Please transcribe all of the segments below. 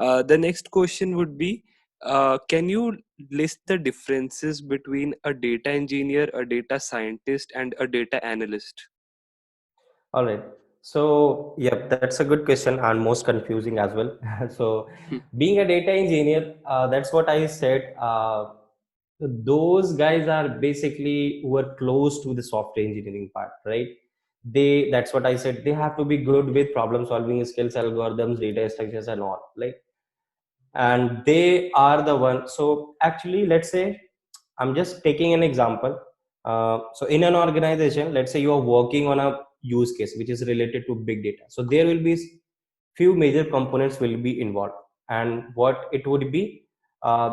The next question would be, can you list the differences between a data engineer, a data scientist, and a data analyst? All right. So, yeah, that's a good question and most confusing as well. So, Hmm. being a data engineer, that's what I said. Those guys are basically who are close to the software engineering part, right? That's what I said. They have to be good with problem solving skills, algorithms, data structures, and all. Like, and they are the one. So, actually, let's say I'm just taking an example. So in an organization, let's say you are working on a use case which is related to big data. So there will be few major components will be involved, and what it would be,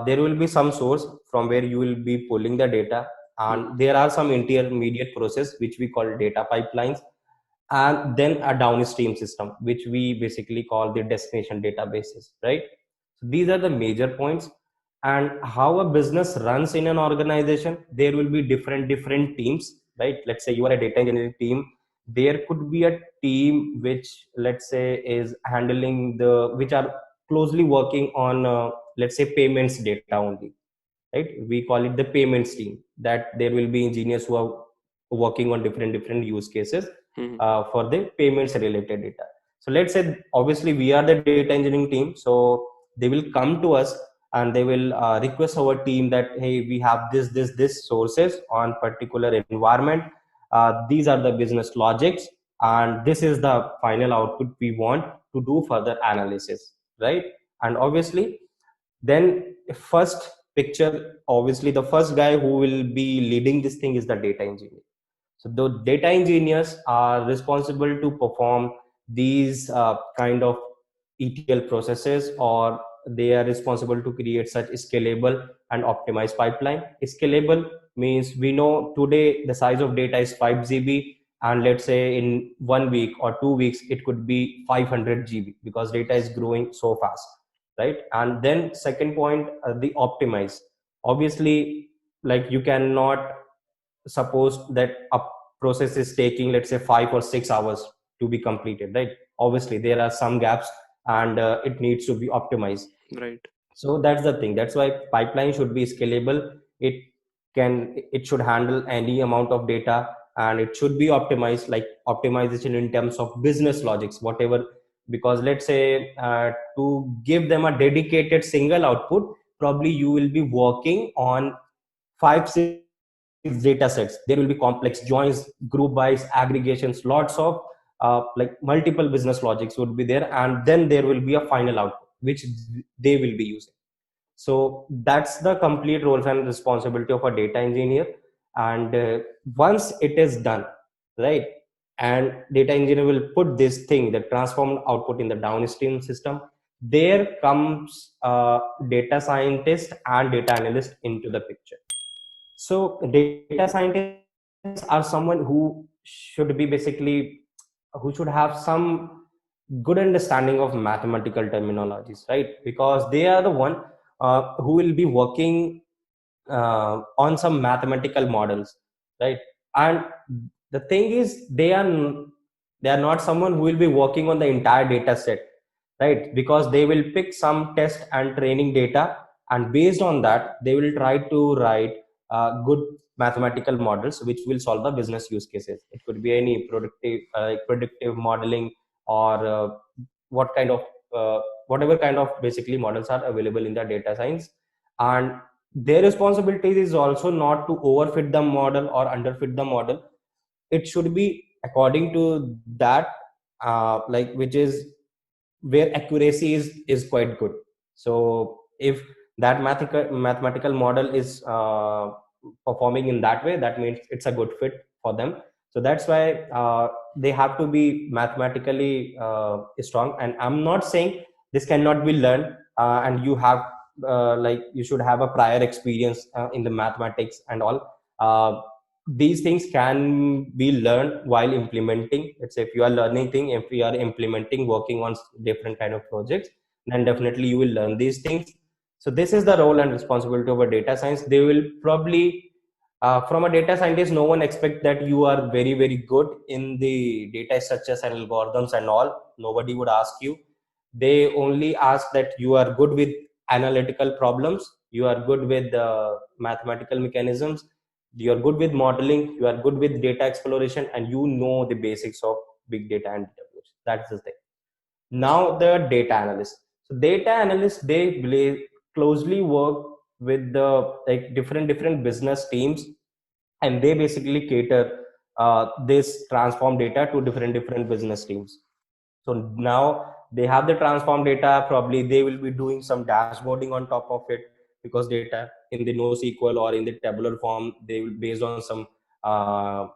there will be some source from where you will be pulling the data, Hmm. and there are some intermediate process which we call data pipelines, and then a downstream system which we basically call the destination databases, right? So these are the major points. And how a business runs in an organization, there will be different teams, right? Let's say you are a data engineering team, there could be a team which, let's say, is handling the which are closely working on let's say payments data only, right? We call it the payments team, that there will be engineers who are working on different use cases Hmm. for the payments related data. So let's say obviously we are the data engineering team, so they will come to us and they will request our team that, hey, we have this sources on particular environment, these are the business logics, and this is the final output we want to do further analysis, right? And obviously then first picture, obviously the first guy who will be leading this thing is the data engineer. So the data engineers are responsible to perform these kind of ETL processes, or they are responsible to create such scalable and optimized pipeline. Scalable means we know today the size of data is 5 GB, and let's say in 1 week or 2 weeks it could be 500 GB because data is growing so fast, right? And then second point, the optimize. Obviously, like you cannot suppose that a process is taking, let's say, 5 or 6 hours to be completed, right? Obviously there are some gaps, and it needs to be optimized. Right. So that's the thing, that's why pipeline should be scalable. It should handle any amount of data, and it should be optimized, like optimization in terms of business logics, whatever. Because let's say to give them a dedicated single output, probably you will be working on 5 6 data sets. There will be complex joins, group wise aggregations, lots of like multiple business logics would be there, and then there will be a final output which they will be using. So that's the complete roles and responsibility of a data engineer. And once it is done, right, and data engineer will put this thing, the transformed output, in the downstream system, there comes data scientist and data analyst into the picture. So data scientists are someone who should be basically, who should have some good understanding of mathematical terminologies, right? Because they are the one who will be working on some mathematical models, right? And the thing is, they are not someone who will be working on the entire data set, right? Because they will pick some test and training data, and based on that they will try to write good mathematical models which will solve the business use cases. It could be any predictive modeling, or what kind of whatever kind of basically models are available in the data science. And their responsibility is also not to overfit the model or underfit the model. It should be according to that, like which is where accuracy is quite good. So if that mathematical model is performing in that way, that means it's a good fit for them. So that's why they have to be mathematically strong. And I'm not saying this cannot be learned, and you have like you should have a prior experience in the mathematics and all. These things can be learned while implementing. Let's say if you are learning thing, if you are implementing, working on different kind of projects, then definitely you will learn these things. So this is the role and responsibility of a data science. They will probably from a data scientist, no one expect that you are very good in the data structures and algorithms and all. Nobody would ask you. They only ask that you are good with analytical problems, you are good with mathematical mechanisms, you are good with modeling, you are good with data exploration, and you know the basics of big data and database. That's the thing. Now the data analyst. So data analysts, they closely work with the like different business teams, and they basically cater this transform data to different business teams. So now they have the transform data, probably they will be doing some dashboarding on top of it, because data in the NoSQL or in the tabular form, they will based on some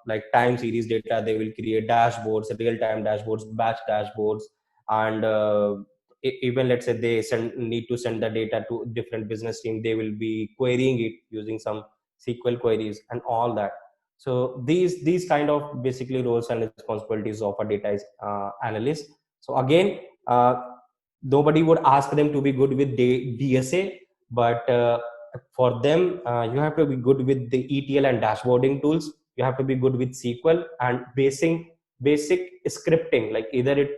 like time series data, they will create dashboards, real time dashboards, batch dashboards, and even let's say they need to send the data to different business team, they will be querying it using some SQL queries and all that. So these kind of basically roles and responsibilities of a data analyst. So again, nobody would ask them to be good with DSA, but for them, you have to be good with the ETL and dashboarding tools. You have to be good with SQL and basic scripting, like either it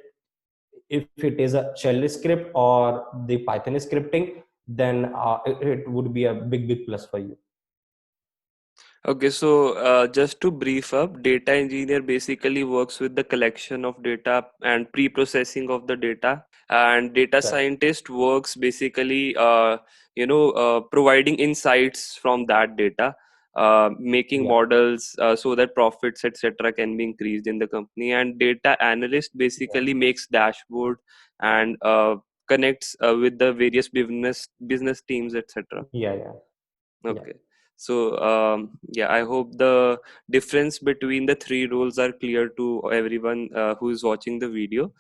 if it is a shell script or the Python scripting, then it would be a big plus for you. Okay, so just to brief up, data engineer basically works with the collection of data and pre-processing of the data, and data Correct. scientist works basically, providing insights from that data, making Yeah. models so that profits, etc., can be increased in the company. And data analyst Yeah. basically makes dashboard and connects with the various business teams, etc. Yeah. Yeah. Yeah. Okay. So, yeah, I hope the difference between the three roles are clear to everyone who is watching the video.